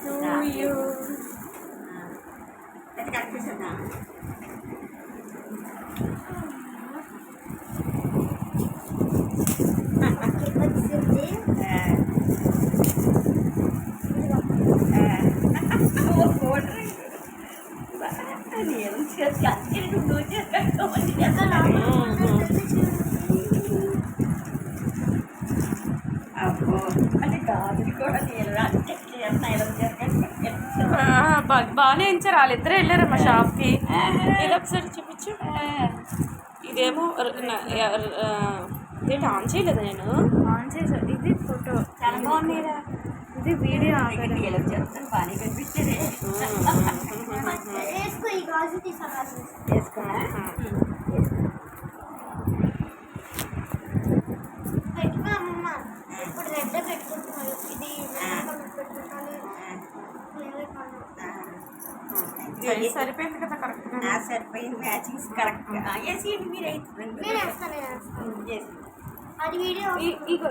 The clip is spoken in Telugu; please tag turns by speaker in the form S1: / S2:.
S1: to you. Let's get this now.
S2: బాగానే ఇచ్చారు వాళ్ళిద్దరే వెళ్ళారమ్మా షాప్కి. ఇది ఒకసారి చూపించు. ఇదేమో ఇదేంటి ఆన్ చేయలేదు నేను.
S1: ఆన్ చేసా. ఇది ఫోటో
S2: చాలా బాగున్నాయి.
S1: ఇది వీడియో
S2: బాగానే కనిపించేది.
S3: ఇప్పుడు రెడ్ పెట్టుకుంటున్నాను. ఇది
S2: సరిపోయింది కదా కరెక్ట్గా.
S1: సరిపోయింది. మ్యాచింగ్స్ కరెక్ట్గా వేసి మీరు
S3: నేను వేస్తాను. అది వీడియో
S2: ఇగో